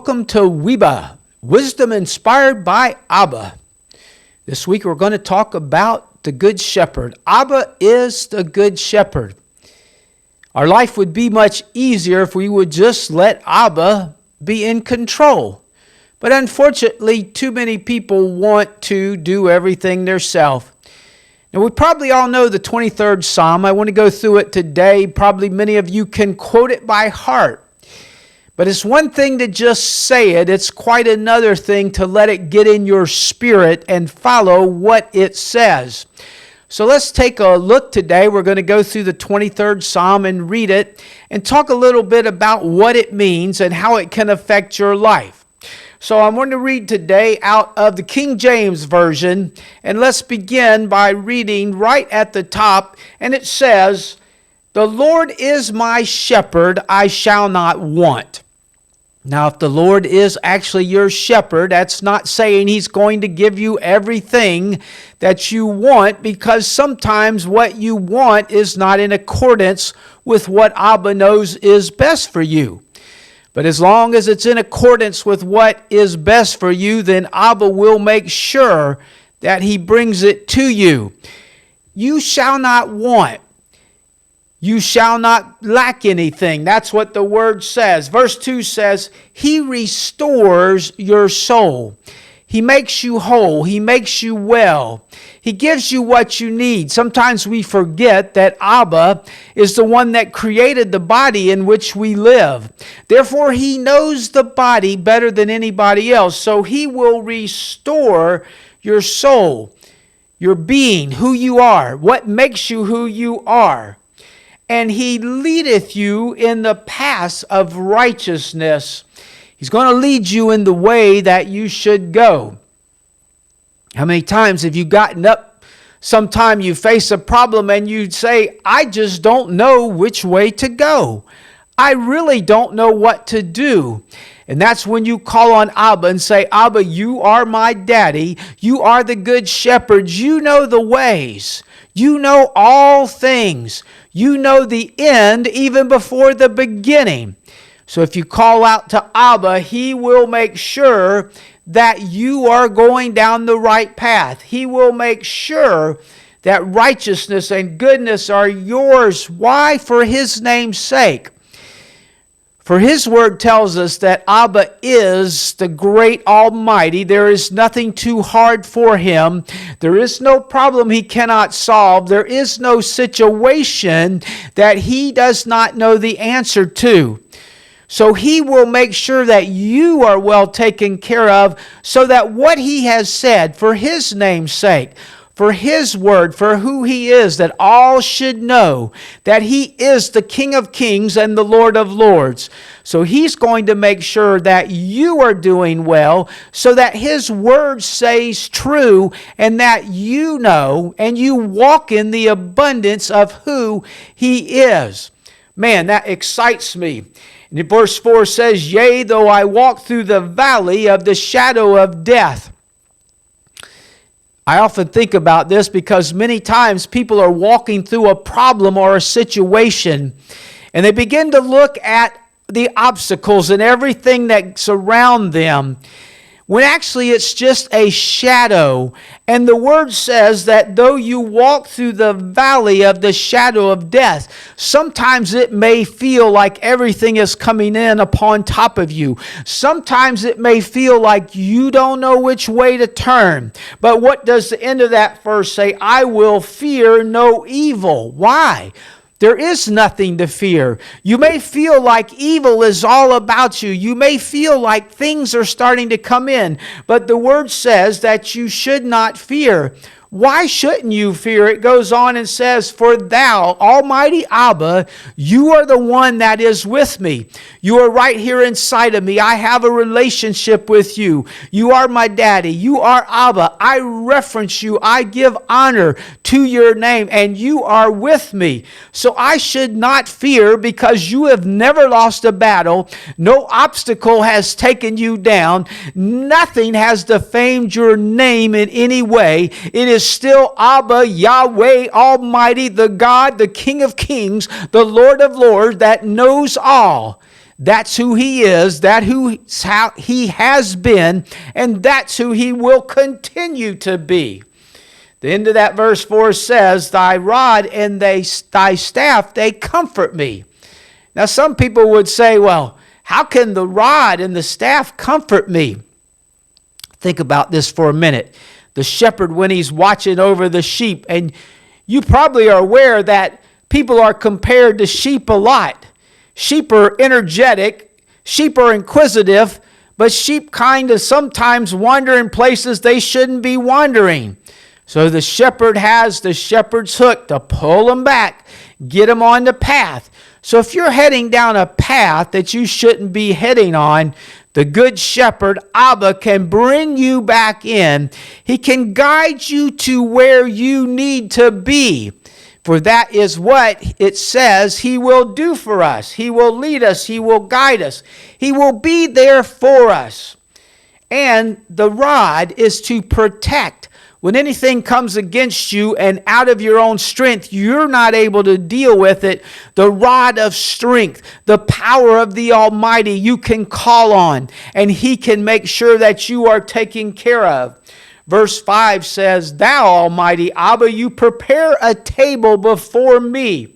welcome to WIBA, Wisdom Inspired by Abba. This week we're going to talk about the Good Shepherd. Abba is the Good Shepherd. Our life would be much easier if we would just let Abba be in control. But unfortunately, too many people want to do everything themselves. Now, we probably all know the 23rd Psalm. I want to go through it today. Probably many of you can quote it by heart. But it's one thing to just say it. It's quite another thing to let it get in your spirit and follow what it says. So let's take a look today. We're going to go through the 23rd Psalm and read it and talk a little bit about what it means and how it can affect your life. So I'm going to read today out of the King James Version. And let's begin by reading right at the top. And it says, "The Lord is my shepherd, I shall not want." Now, if the Lord is actually your shepherd, that's not saying He's going to give you everything that you want, because sometimes what you want is not in accordance with what Abba knows is best for you. But as long as it's in accordance with what is best for you, then Abba will make sure that He brings it to you. You shall not want. You shall not lack anything. That's what the word says. Verse 2 says, He restores your soul. He makes you whole. He makes you well. He gives you what you need. Sometimes we forget that Abba is the one that created the body in which we live. Therefore, He knows the body better than anybody else. So He will restore your soul, your being, who you are, what makes you who you are. And He leadeth you in the paths of righteousness. He's going to lead you in the way that you should go. How many times have you gotten up sometime you face a problem and you say, I just don't know which way to go. I really don't know what to do. And that's when you call on Abba and say, Abba, you are my daddy. You are the good shepherd. You know the ways. You know all things. You know the end even before the beginning. So if you call out to Abba, He will make sure that you are going down the right path. He will make sure that righteousness and goodness are yours. Why? For His name's sake. For His word tells us that Abba is the great Almighty. There is nothing too hard for Him. There is no problem He cannot solve. There is no situation that He does not know the answer to. So He will make sure that you are well taken care of, so that what He has said, for His name's sake, for His word, for who He is, that all should know that He is the King of Kings and the Lord of Lords. So He's going to make sure that you are doing well, so that His word stays true, and that you know and you walk in the abundance of who He is. Man, that excites me. And verse 4 says, Yea, though I walk through the valley of the shadow of death. I often think about this because many times people are walking through a problem or a situation, and they begin to look at the obstacles and everything that's around them, when actually it's just a shadow. And the word says that though you walk through the valley of the shadow of death, sometimes it may feel like everything is coming in upon top of you. Sometimes it may feel like you don't know which way to turn. But what does the end of that verse say? I will fear no evil. Why? There is nothing to fear. You may feel like evil is all about you. You may feel like things are starting to come in. But the word says that you should not fear. Why shouldn't you fear? It goes on and says, For thou, Almighty Abba, you are the one that is with me. You are right here inside of me. I have a relationship with you. You are my daddy. You are Abba. I reference you. I give honor to your name, and you are with me. So I should not fear, because you have never lost a battle. No obstacle has taken you down. Nothing has defamed your name in any way. It is still Abba, Yahweh, Almighty, the God, the King of Kings, the Lord of Lords, that knows all, That's who he is, that's how he has been, and that's who he will continue to be. The end of that verse 4 says, thy rod and thy staff, they comfort me. Now some people would say, well, how can the rod and the staff comfort me? Think about this for a minute. The shepherd, when he's watching over the sheep, and you probably are aware that people are compared to sheep a lot. Sheep are energetic, sheep are inquisitive, but sheep kind of sometimes wander in places they shouldn't be wandering. So the shepherd has the shepherd's hook to pull them back, get them on the path. So if you're heading down a path that you shouldn't be heading on, the good shepherd, Abba, can bring you back in. He can guide you to where you need to be. For that is what it says he will do for us. He will lead us. He will guide us. He will be there for us. And the rod is to protect. When anything comes against you and out of your own strength, you're not able to deal with it. The rod of strength, the power of the Almighty, you can call on, and he can make sure that you are taken care of. Verse 5 says, thou, Almighty Abba, you prepare a table before me,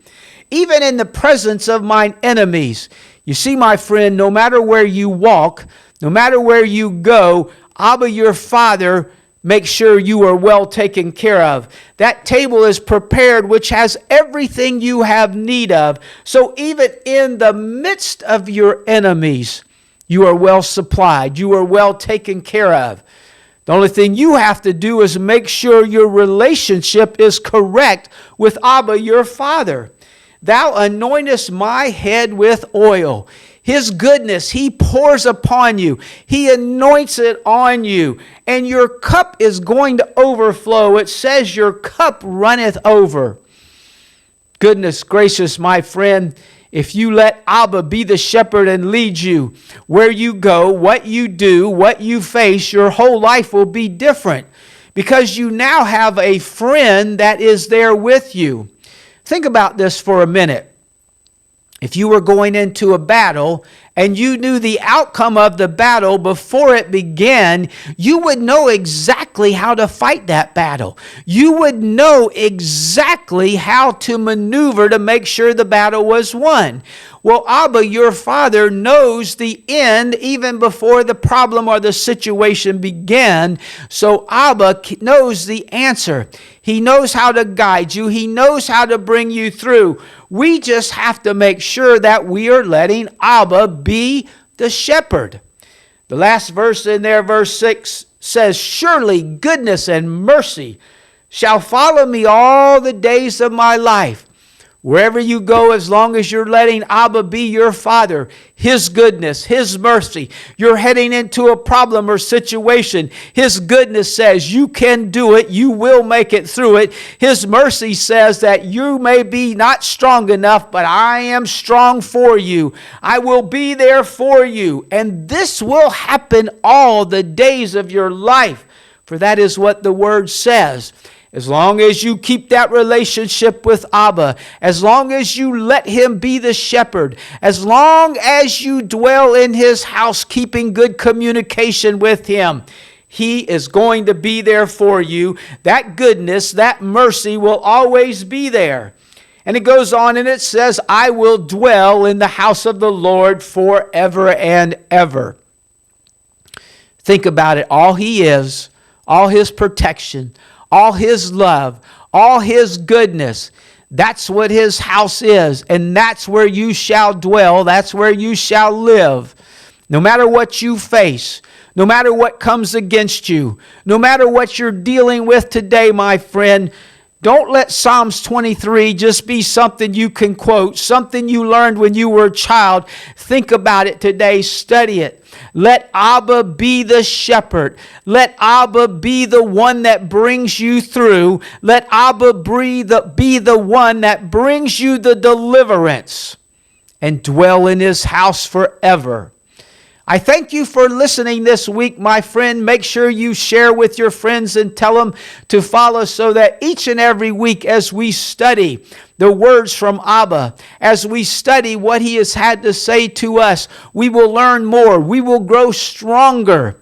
even in the presence of mine enemies. You see, my friend, no matter where you walk, no matter where you go, Abba, your Father, make sure you are well taken care of. That table is prepared, which has everything you have need of. So even in the midst of your enemies, you are well supplied. You are well taken care of. The only thing you have to do is make sure your relationship is correct with Abba, your Father. Thou anointest my head with oil. His goodness, he pours upon you. He anoints it on you. And your cup is going to overflow. It says your cup runneth over. Goodness gracious, my friend, if you let Abba be the shepherd and lead you, where you go, what you do, what you face, your whole life will be different. Because you now have a friend that is there with you. Think about this for a minute. If you were going into a battle and you knew the outcome of the battle before it began, you would know exactly how to fight that battle. You would know exactly how to maneuver to make sure the battle was won. Well, Abba, your Father, knows the end even before the problem or the situation began. So Abba knows the answer. He knows how to guide you. He knows how to bring you through. We just have to make sure that we are letting Abba be the shepherd. The last verse in there, verse 6, says, surely goodness and mercy shall follow me all the days of my life. Wherever you go, as long as you're letting Abba be your Father, His goodness, His mercy, you're heading into a problem or situation, His goodness says you can do it, you will make it through it. His mercy says that you may be not strong enough, but I am strong for you. I will be there for you. And this will happen all the days of your life, for that is what the Word says. As long as you keep that relationship with Abba, as long as you let Him be the shepherd, as long as you dwell in His house keeping good communication with Him, He is going to be there for you. That goodness, that mercy will always be there. And it goes on and it says, I will dwell in the house of the Lord forever and ever. Think about it. All He is, all His protection, all His love, all His goodness. That's what His house is. And that's where you shall dwell. That's where you shall live. No matter what you face, no matter what comes against you, no matter what you're dealing with today, my friend, don't let Psalms 23 just be something you can quote, something you learned when you were a child. Think about it today. Study it. Let Abba be the shepherd. Let Abba be the one that brings you through. Let Abba be the one that brings you the deliverance, and dwell in His house forever. I thank you for listening this week, my friend. Make sure you share with your friends and tell them to follow so that each and every week as we study the words from Abba. As we study what he has had to say to us, we will learn more. We will grow stronger.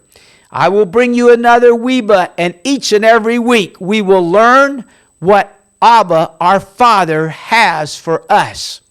I will bring you another WIBA, and each and every week we will learn what Abba, our Father, has for us.